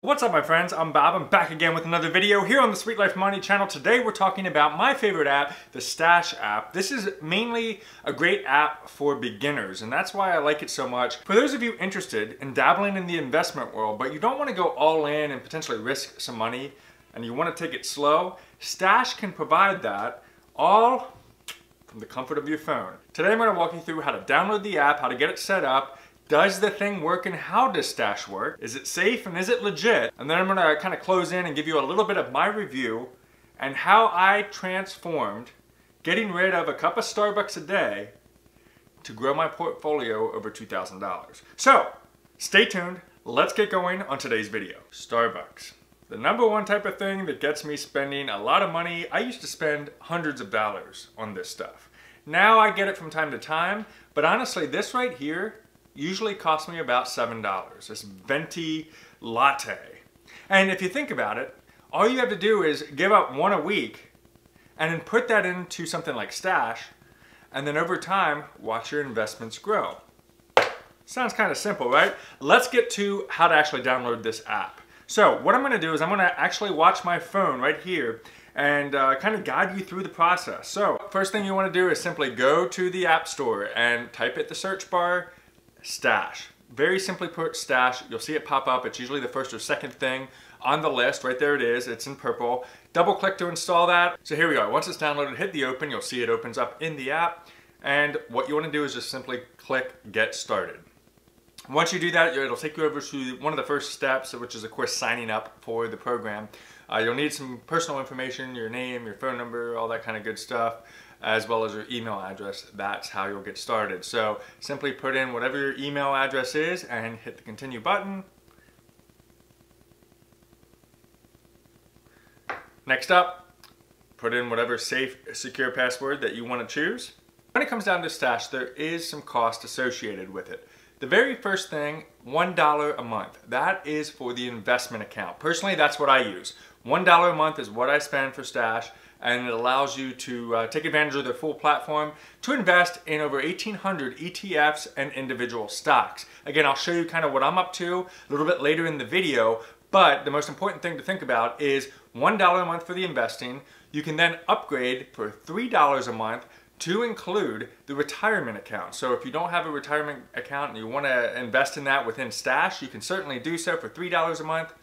What's up my friends, I'm Bob. I'm back again with another video here on the Sweet Life Money channel. Today we're talking about my favorite app, the Stash app. This is mainly a great app for beginners, and that's why I like it so much. For those of you interested in dabbling in the investment world, but you don't want to go all in and potentially risk some money, and you want to take it slow, Stash can provide that all from the comfort of your phone. Today I'm going to walk you through how to download the app, how to get it set up. Does the thing work and how does Stash work? Is it safe and is it legit? And then I'm gonna kind of close in and give you a little bit of my review and how I transformed getting rid of a cup of Starbucks a day to grow my portfolio over $2,000. So, stay tuned. Let's get going on today's video. Starbucks. The number one type of thing that gets me spending a lot of money. I used to spend hundreds of dollars on this stuff. Now I get it from time to time, but honestly, this right here usually costs me about $7, this venti latte. And if you think about it, all you have to do is give up one a week and then put that into something like Stash, and then over time, watch your investments grow. Sounds kind of simple, right? Let's get to how to actually download this app. So what I'm gonna do is I'm gonna actually watch my phone right here and kind of guide you through the process. So first thing you wanna do is simply go to the App Store and type at the search bar, Stash. Very simply put, Stash. You'll see it pop up. It's usually the first or second thing on the list. Right there it is. It's in purple. Double click to install that. So here we go. Once it's downloaded, hit the open. You'll see it opens up in the app. And what you want to do is just simply click Get Started. Once you do that, it'll take you over to one of the first steps, which is of course signing up for the program. You'll need some personal information, your name, your phone number, all that kind of good stuff, as well as your email address. That's how you'll get started. So simply put in whatever your email address is and hit the continue button. Next up, put in whatever safe, secure password that you want to choose. When it comes down to Stash, there is some cost associated with it. The very first thing, $1 a month. That is for the investment account. Personally, that's what I use. $1 a month is what I spend for Stash, and it allows you to take advantage of their full platform to invest in over 1,800 ETFs and individual stocks. Again, I'll show you kind of what I'm up to a little bit later in the video, but the most important thing to think about is $1 a month for the investing. You can then upgrade for $3 a month to include the retirement account. So if you don't have a retirement account and you want to invest in that within Stash, you can certainly do so for $3 a month.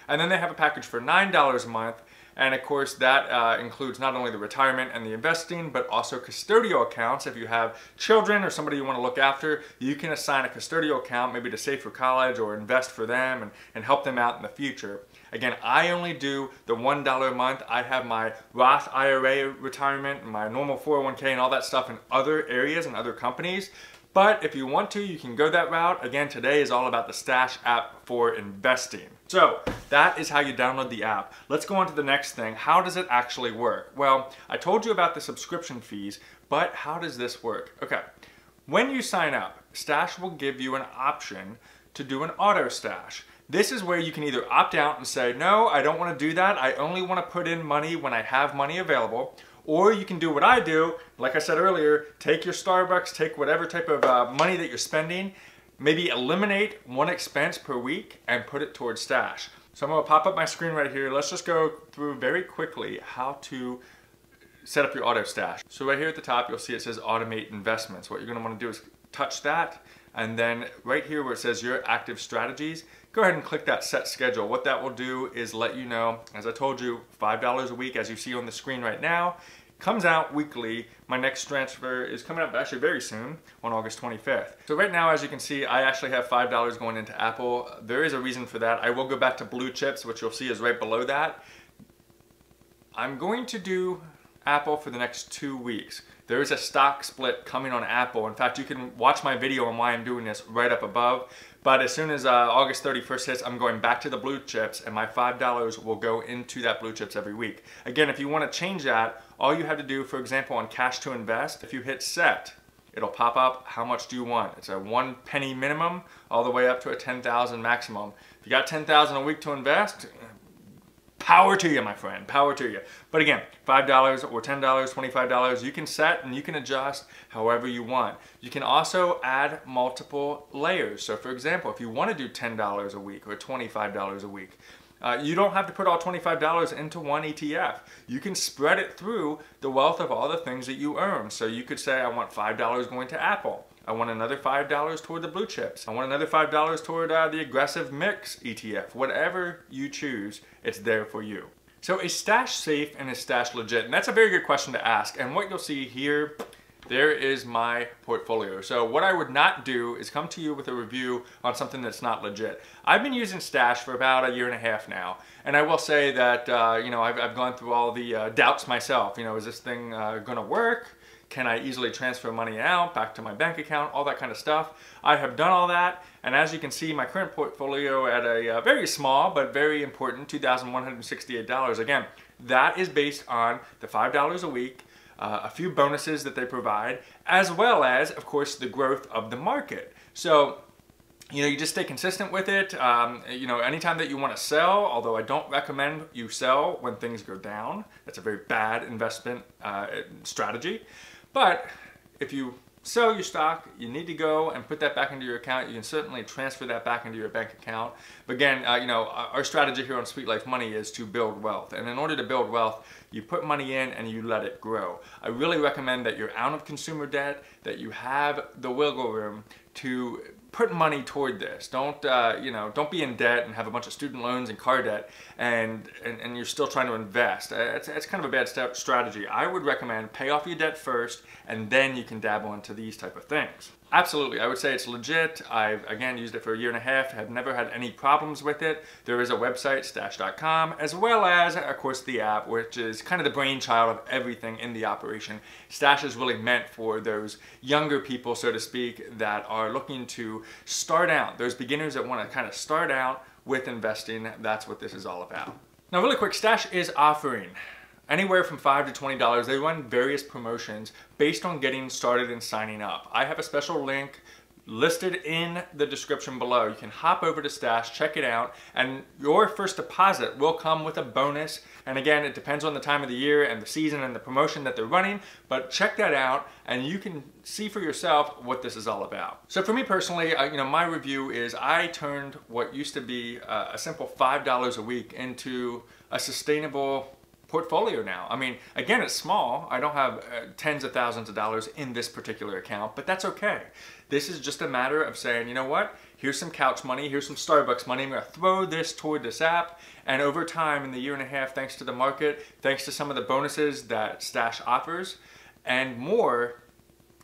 And then they have a package for $9 a month. And of course that includes not only the retirement and the investing, but also custodial accounts. If you have children or somebody you want to look after, you can assign a custodial account maybe to save for college or invest for them and help them out in the future. Again, I only do the $1 a month. I have my Roth IRA retirement, my normal 401k and all that stuff in other areas and other companies. But if you want to, you can go that route. Again, today is all about the Stash app for investing. So that is how you download the app. Let's go on to the next thing. How does it actually work? Well, I told you about the subscription fees, but how does this work? Okay, when you sign up, Stash will give you an option to do an auto stash. This is where you can either opt out and say, no, I don't want to do that. I only want to put in money when I have money available. Or you can do what I do, like I said earlier, take your Starbucks, take whatever type of money that you're spending, maybe eliminate one expense per week and put it towards Stash. So I'm going to pop up my screen right here. Let's just go through very quickly how to set up your auto stash. So right here at the top, you'll see it says automate investments. What you're going to want to do is touch that. And then right here where it says your active strategies, go ahead and click that set schedule. What that will do is let you know, as I told you, $5 a week, as you see on the screen right now, comes out weekly. My next transfer is coming up actually very soon on August 25th. So right now, as you can see, I actually have $5 going into Apple. There is a reason for that. I will go back to Blue Chips, which you'll see is right below that. I'm going to do Apple for the next 2 weeks. There is a stock split coming on Apple. In fact, you can watch my video on why I'm doing this right up above. But as soon as August 31st hits, I'm going back to the Blue Chips and my $5 will go into that Blue Chips every week. Again, if you want to change that, all you have to do, for example, on Cash to Invest, if you hit set, it'll pop up, how much do you want? It's a 1 penny minimum all the way up to a 10,000 maximum. If you got 10,000 a week to invest, Power to you, my friend, power to you. But again, $5 or $10, $25, you can set and you can adjust however you want. You can also add multiple layers. So for example, if you want to do $10 a week or $25 a week, you don't have to put all $25 into one ETF. You can spread it through the wealth of all the things that you earn. So you could say, I want $5 going to Apple. I want another $5 toward the blue chips. I want another $5 toward the aggressive mix ETF. Whatever you choose, it's there for you. So is Stash safe and is Stash legit? And that's a very good question to ask. And what you'll see here, there is my portfolio. So what I would not do is come to you with a review on something that's not legit. I've been using Stash for about 1.5 years now. And I will say that, you know, I've gone through all the doubts myself. You know, is this thing gonna work? Can I easily transfer money out back to my bank account? All that kind of stuff. I have done all that. And as you can see, my current portfolio at a very small but very important $2,168. Again, that is based on the $5 a week, a few bonuses that they provide, as well as, of course, the growth of the market. So, you know, you just stay consistent with it. You know, anytime that you want to sell, although I don't recommend you sell when things go down. That's a very bad investment strategy. But if you sell your stock, you need to go and put that back into your account. You can certainly transfer that back into your bank account. But again, you know, our strategy here on Sweet Life Money is to build wealth. And in order to build wealth, you put money in and you let it grow. I really recommend that you're out of consumer debt, that you have the wiggle room to put money toward this. Don't you know, don't be in debt and have a bunch of student loans and car debt and you're still trying to invest. It's kind of a bad strategy. I would recommend pay off your debt first and then you can dabble into these type of things. Absolutely, I would say it's legit. I've, again, used it for 1.5 years, have never had any problems with it. There is a website, stash.com, as well as, of course, the app, which is kind of the brainchild of everything in the operation. Stash is really meant for those younger people, so to speak, that are looking to start out, those beginners that want to kind of start out with investing. That's what this is all about. Now, really quick, Stash is offering anywhere from $5 to $20. They run various promotions based on getting started and signing up. I have a special link listed in the description below. You can hop over to Stash, check it out, and your first deposit will come with a bonus. And again, it depends on the time of the year and the season and the promotion that they're running, but check that out and you can see for yourself what this is all about. So for me personally, you know, my review is I turned what used to be a simple $5 a week into a sustainable portfolio now. I mean, again, it's small. I don't have tens of thousands of dollars in this particular account, but that's okay. This is just a matter of saying, you know what? Here's some couch money, here's some Starbucks money. I'm gonna throw this toward this app. And over time, in the 1.5 years, thanks to the market, thanks to some of the bonuses that Stash offers, and more,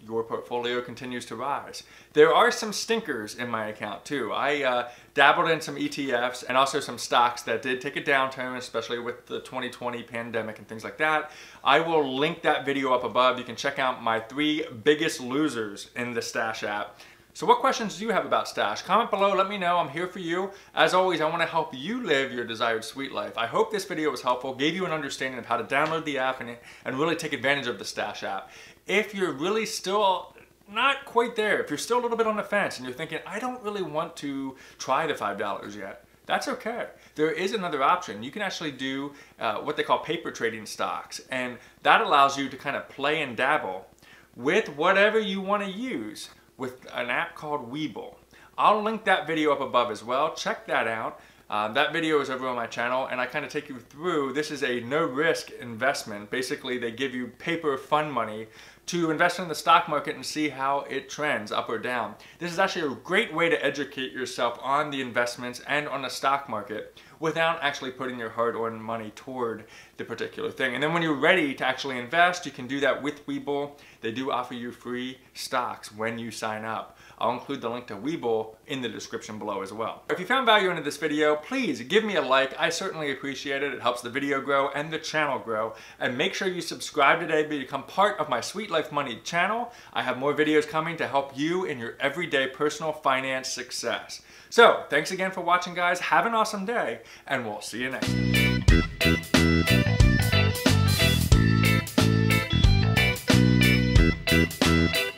your portfolio continues to rise. There are some stinkers in my account too. I dabbled in some ETFs and also some stocks that did take a downturn, especially with the 2020 pandemic and things like that. I will link that video up above. You can check out my 3 biggest losers in the Stash app. So what questions do you have about Stash? Comment below, let me know. I'm here for you. As always, I want to help you live your desired sweet life. I hope this video was helpful, gave you an understanding of how to download the app and really take advantage of the Stash app. If you're really still not quite there, if you're still a little bit on the fence and you're thinking, I don't really want to try the $5 yet, that's okay. There is another option. You can actually do what they call paper trading stocks, and that allows you to kind of play and dabble with whatever you want to use with an app called Webull. I'll link that video up above as well. Check that out. That video is over on my channel, and I kind of take you through, this is a no-risk investment. Basically, they give you paper fund money to invest in the stock market and see how it trends up or down. This is actually a great way to educate yourself on the investments and on the stock market without actually putting your hard-earned money toward the particular thing. And then when you're ready to actually invest, you can do that with Webull. They do offer you free stocks when you sign up. I'll include the link to Webull in the description below as well. If you found value in this video, please give me a like. I certainly appreciate it. It helps the video grow and the channel grow. And make sure you subscribe today to become part of my Sweet Life Money channel. I have more videos coming to help you in your everyday personal finance success. So, thanks again for watching, guys. Have an awesome day, and we'll see you next time.